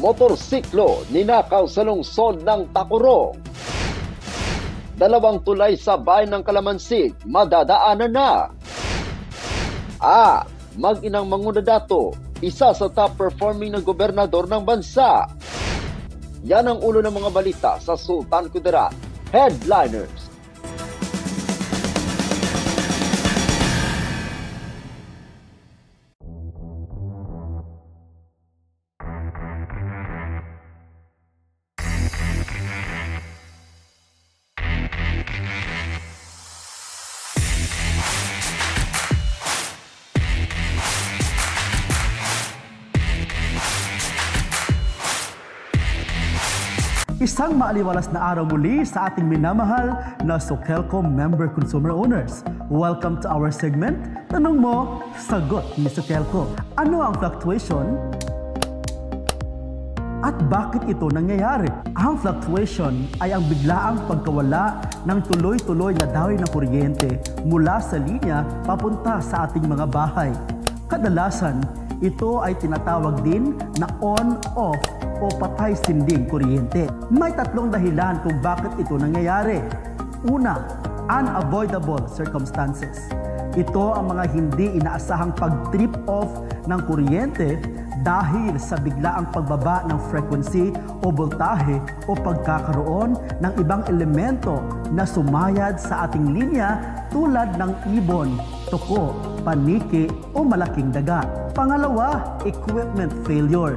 Motorsiklo ninakaw sa lungsod ng Tacurong. Dalawang tulay sa bayan ng Calamansig madadaanan na. At mag-inang Manguna Dato, isa sa top performing na gobernador ng bansa. Yan ang ulo ng mga balita sa Sultan Kudarat Headliners. Isang maaliwalas na araw muli sa ating minamahal na Sokelco member consumer owners. Welcome to our segment, Tanong Mo, Sagot ni Sokelco. Ano ang fluctuation? At bakit ito nangyayari? Ang fluctuation ay ang biglaang pagkawala ng tuloy-tuloy na daloy ng kuryente mula sa linya papunta sa ating mga bahay. Kadalasan, ito ay tinatawag din na on-off o patay-sinding kuryente. May tatlong dahilan kung bakit ito nangyayari. Una, unavoidable circumstances. Ito ang mga hindi inaasahang pag-trip off ng kuryente dahil sa biglaang pagbaba ng frequency o voltahe o pagkakaroon ng ibang elemento na sumayad sa ating linya tulad ng ibon, tuko, paniki o malaking daga. Pangalawa, equipment failure.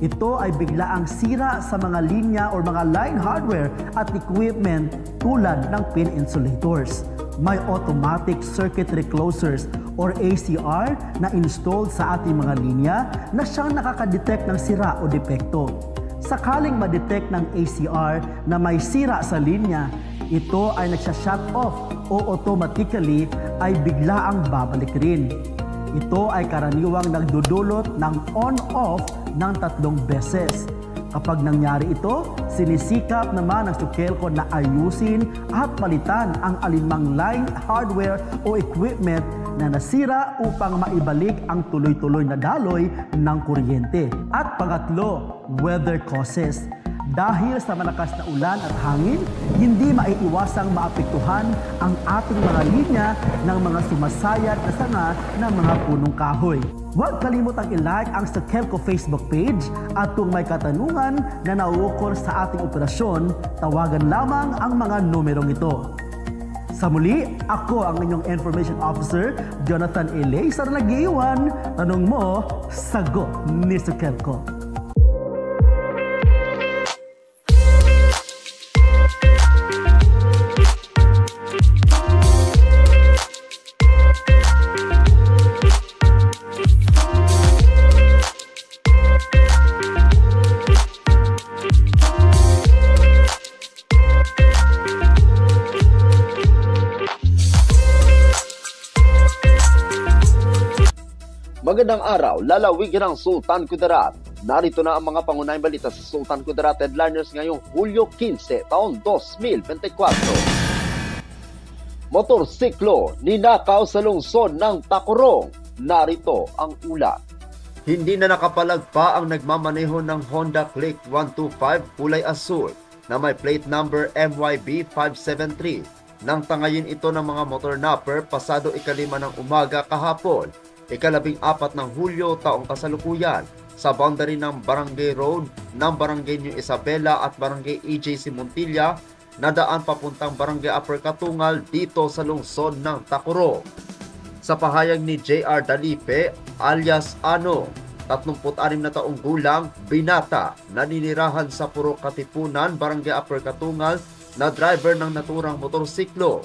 Ito ay biglaang sira sa mga linya o mga line hardware at equipment tulad ng pin insulators. May automatic circuitry closers or ACR na installed sa ating mga linya na siyang nakakadetect ng sira o depekto. Sakaling ma-detect ng ACR na may sira sa linya, ito ay nagsha-shut off o automatically ay biglaang babalik rin. Ito ay karaniwang nagdudulot ng on-off ng 3 beses. Kapag nangyari ito, sinisikap naman ng Sokelco na ayusin at palitan ang alinmang line hardware o equipment na nasira upang maibalik ang tuloy-tuloy na daloy ng kuryente. At pangatlo, weather causes. Dahil sa malakas na ulan at hangin, hindi maiiwasang maapektuhan ang ating mga linya ng mga sumasayat na sanga ng mga punong kahoy. Huwag kalimutang i-like ang Sokelco Facebook page at kung may katanungan na nauukol sa ating operasyon, tawagan lamang ang mga numerong ito. Sa muli, ako ang inyong Information Officer, Jonathan Eley, sa nag-iwan. Tanong mo, sagot ni Sokelco. Magandang araw, lalawigan ng Sultan Kudarat. Narito na ang mga pangunahing balita sa Sultan Kudarat Headliners ngayong Hulyo 15, taon 2024. Motorsiklo ninakaw sa lungsod ng Tacurong. Narito ang ulat. Hindi na nakapalagpa ang nagmamaneho ng Honda Click 125 kulay asul na may plate number MYB 573 nang tangayin ito ng mga motor napper pasado 5 ng umaga kahapon, 14 ng Hulyo taong kasalukuyan sa boundary ng Barangay Road ng Barangay New Isabela at Barangay EJC Montilla na daan papuntang Barangay Upper Katungal dito sa lungsod ng Tacurong. Sa pahayag ni JR Dalipe alias Ano, 36 na taong gulang, binata, naninirahan sa Purok Katipunan, Barangay Upper Katungal na driver ng naturang motorsiklo.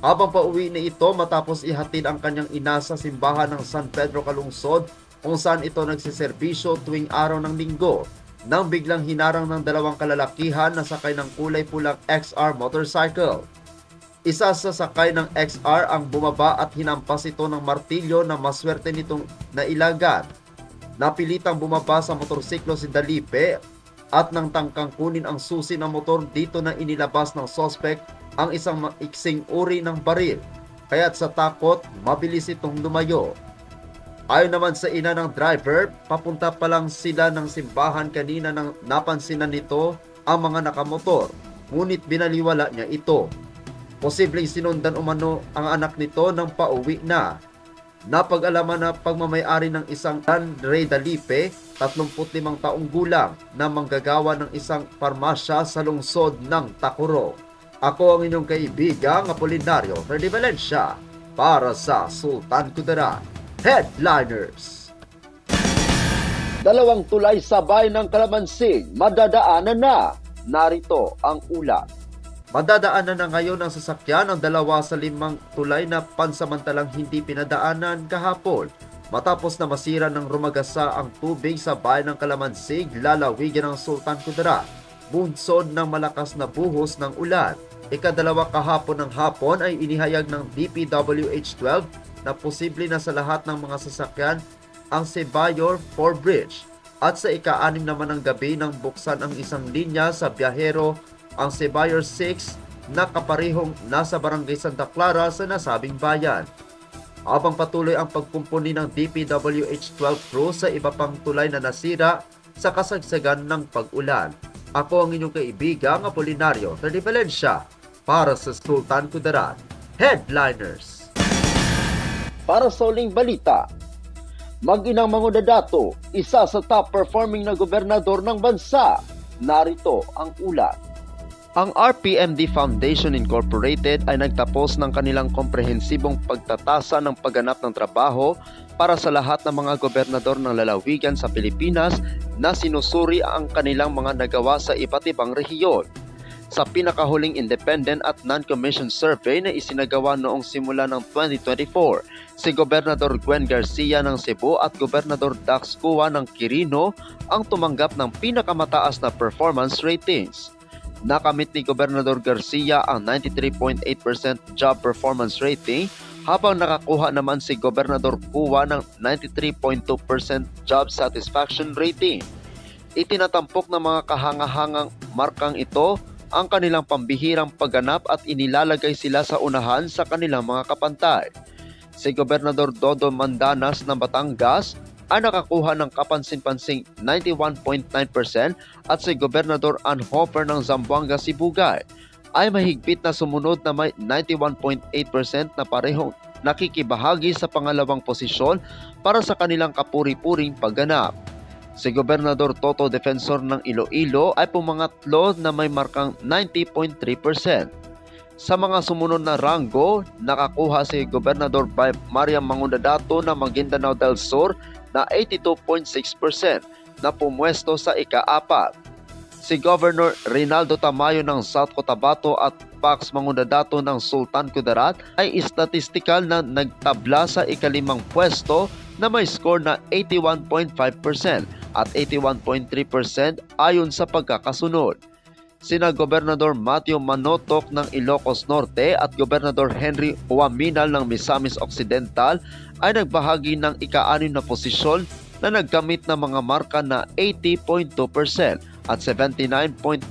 Habang pauwi na ito matapos ihatid ang kanyang ina sa simbahan ng San Pedro Calungsod kung saan ito nagsiserbisyo tuwing araw ng linggo nang biglang hinarang ng 2 kalalakihan na sakay ng kulay pulang XR motorcycle. Isa sa sakay ng XR ang bumaba at hinampas ito ng martilyo na maswerte nitong nailagan. Napilitang bumaba sa motorsiklo si Dalipe at nang tangkang kunin ang susi ng motor dito na inilabas ng suspect ang isang maiksing uri ng baril, kaya't sa takot, mabilis itong lumayo. Ayon naman sa ina ng driver, papunta pa lang sila ng simbahan kanina nang napansinan nito ang mga nakamotor, ngunit binaliwala niya ito. Posibleng sinundan umano ang anak nito nang pauwi na. Napag-alaman na pagmamayari ng isang Andre Dalipe, 35 taong gulang, na manggagawa ng isang parmasya sa lungsod ng Tacurong. Ako ang inyong kaibigang Apolinario Freddy Valencia para sa Sultan Kudarat Headliners. Dalawang tulay sa bayan ng Calamansig madadaanan na. Narito ang ulat. Madadaanan na ngayon ang sasakyan ang 2 sa 5 tulay na pansamantalang hindi pinadaanan kahapon matapos na masira ng rumagasa ang tubig sa bayan ng Calamansig, lalawigan ng Sultan Kudarat, bunsod ng malakas na buhos ng ulan. Ika-2 kahapon ng hapon ay inihayag ng DPWH-12 na posible na sa lahat ng mga sasakyan ang Cebayor 4 Bridge at sa ika-6 naman ng gabi nang buksan ang isang linya sa biyahero ang Cebayor 6 na kaparehong nasa Barangay Santa Clara sa nasabing bayan. Habang patuloy ang pagkumpuni ng DPWH-12 crew sa iba pang tulay na nasira sa kasagsagan ng pag-ulan. Ako ang inyong kaibigang Apolinario Freddy Valencia para sa Sultan Kudarat Headliners. Para sa uling balita, mag-inang Mangudadato, isa sa top performing na gobernador ng bansa. Narito ang ulat. Ang RPMD Foundation Incorporated ay nagtapos ng kanilang komprehensibong pagtatasa ng pagganap ng trabaho para sa lahat ng mga gobernador ng lalawigan sa Pilipinas na sinusuri ang kanilang mga nagawa sa iba't ibang rehiyon. Sa pinakahuling independent at non-commissioned survey na isinagawa noong simula ng 2024, si Gobernador Gwen Garcia ng Cebu at Gobernador Dax Cua ng Quirino ang tumanggap ng pinakamataas na performance ratings. Nakamit ni Gobernador Garcia ang 93.8% job performance rating, habang nakakuha naman si Gobernador Cua ng 93.2% job satisfaction rating. Itinatampok ng mga kahangahangang markang ito ang kanilang pambihirang pagganap at inilalagay sila sa unahan sa kanilang mga kapantay. Si Gobernador Dodo Mandanas ng Batangas ay nakakuha ng kapansin-pansing 91.9% at si Gobernador Ann Hopper ng Zamboanga Sibugay ay mahigpit na sumunod na may 91.8% na parehong nakikibahagi sa pangalawang posisyon para sa kanilang kapuri-puring pagganap. Si Gobernador Toto Defensor ng Iloilo ay pumangatlo na may markang 90.3%. Sa mga sumunod na ranggo, nakakuha si Gobernador Mariam Mangudadato ng Maguindanao del Sur na 82.6% na pumwesto sa ika-4. Si Governor Reynaldo Tamayo ng South Cotabato at Pax Mangudadato ng Sultan Kudarat ay statistikal na nagtabla sa ika-5 pwesto na may score na 81.5% at 81.3% ayon sa pagkakasunod. Sina Gobernador Matthew Manotok ng Ilocos Norte at Gobernador Henry Huaminal ng Misamis Occidental ay nagbahagi ng ika-6 na posisyon na nagkamit ng mga marka na 80.2% at 79.9%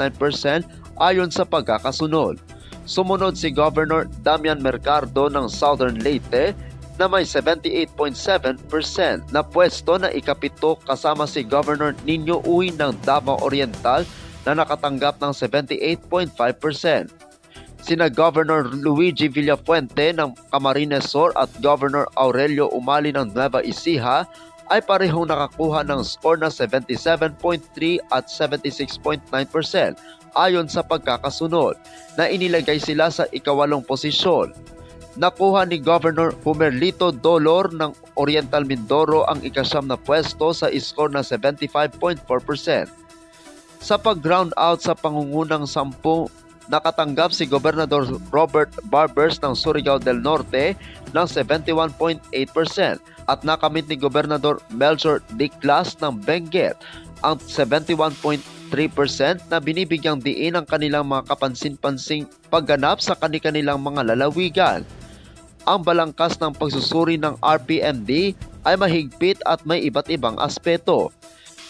ayon sa pagkakasunod. Sumunod si Governor Damian Mercado ng Southern Leyte na may 78.7% na pwesto na ika-7 kasama si Governor Nino Uy ng Davao Oriental na nakatanggap ng 78.5%. Sina Governor Luigi Villafuente ng Camarines Sur at Governor Aurelio Umali ng Nueva Ecija ay parehong nakakuha ng score na 77.3 at 76.9% ayon sa pagkakasunod na inilagay sila sa ika-8 posisyon. Nakuha ni Governor Humerlito Dolor ng Oriental Mindoro ang ika-9 na pwesto sa score na 75.4%. Sa pag-ground out sa pangungunang 10, nakatanggap si Gobernador Robert Barbers ng Surigao del Norte ng 71.8% at nakamit ni Gobernador Melchor Diclas ng Benguet ang 71.3% na binibigyang diin ang kanilang mga kapansin-pansing pagganap sa kanilang mga lalawigan. Ang balangkas ng pagsusuri ng RPMD ay mahigpit at may iba't ibang aspeto.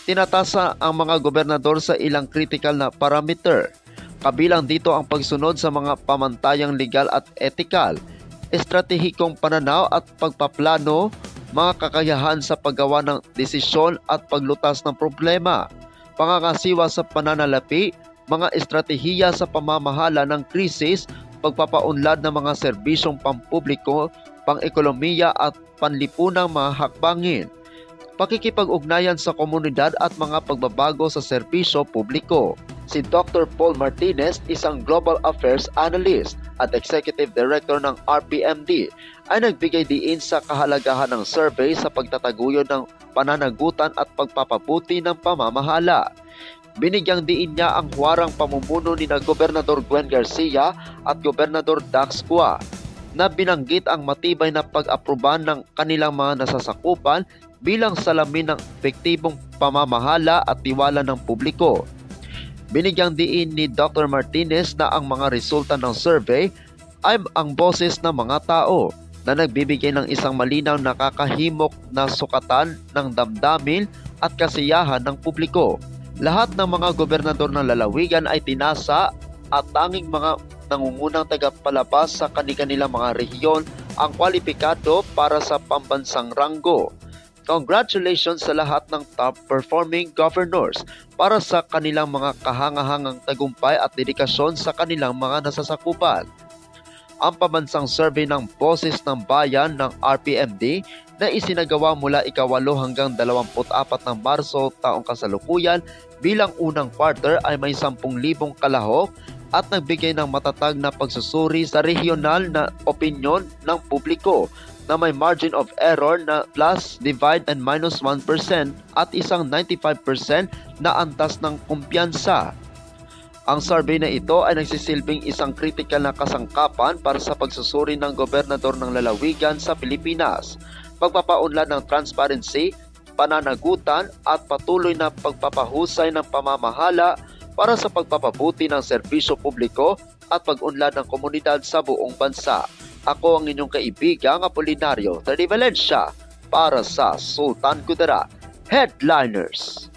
Tinatasa ang mga gobernador sa ilang critical na parameter. Kabilang dito ang pagsunod sa mga pamantayang legal at etikal, estratehikong pananaw at pagpaplano, mga kakayahan sa paggawa ng desisyon at paglutas ng problema, pangangasiwa sa pananalapi, mga estratehiya sa pamamahala ng krisis, pagpapaunlad ng mga serbisyong pampubliko, pang-ekonomiya at panlipunang mga hakbangin, pakikipag-ugnayan sa komunidad at mga pagbabago sa serbisyo publiko. Si Dr. Paul Martinez, isang Global Affairs Analyst at Executive Director ng RPMD, ay nagbigay diin sa kahalagahan ng survey sa pagtataguyod ng pananagutan at pagpapabuti ng pamamahala. Binigyang diin niya ang huwarang pamumuno ni Gobernador Gwen Garcia at Gobernador Dax Cua na binanggit ang matibay na pag-aproban ng kanilang mga nasasakupan bilang salamin ng epektibong pamamahala at tiwala ng publiko. Binigyang diin ni Dr. Martinez na ang mga resulta ng survey ay ang boses ng mga tao na nagbibigay ng isang malinaw na nakakahimok na sukatan ng damdamin at kasiyahan ng publiko. Lahat ng mga gobernador ng lalawigan ay tinasa at tanging mga nangungunang tagapalabas sa kanilang mga rehiyon ang kwalipikado para sa pambansang ranggo. Congratulations sa lahat ng top-performing governors para sa kanilang mga kahangahangang tagumpay at dedikasyon sa kanilang mga nasasakupan. Ang pambansang survey ng Boses ng Bayan ng RPMD na isinagawa mula 8 hanggang 24 ng Marso taong kasalukuyan bilang unang quarter ay may 10,000 kalahok at nagbigay ng matatag na pagsusuri sa regional na opinyon ng publiko na may margin of error na plus, divide, and minus 1% at isang 95% na antas ng kumpiyansa. Ang survey na ito ay nagsisilbing isang kritikal na kasangkapan para sa pagsusuri ng gobernador ng lalawigan sa Pilipinas, pagpapaunlad ng transparency, pananagutan at patuloy na pagpapahusay ng pamamahala para sa pagpapabuti ng serbisyo publiko at pag-unlad ng komunidad sa buong bansa. Ako ang inyong kaibigang Apolinario Tony Valencia para sa Sultan Kudarat Headliners.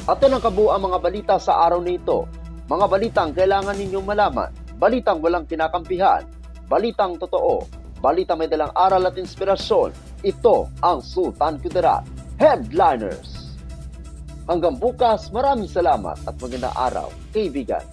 At yan ang kabuuan mga balita sa araw na ito. Mga balitang kailangan ninyong malaman, balitang walang kinakampihan, balitang totoo, balitang may dalang aral at inspirasyon. Ito ang Sultan Kudarat Headliners. Hanggang bukas, maraming salamat at magandang araw, kaibigan.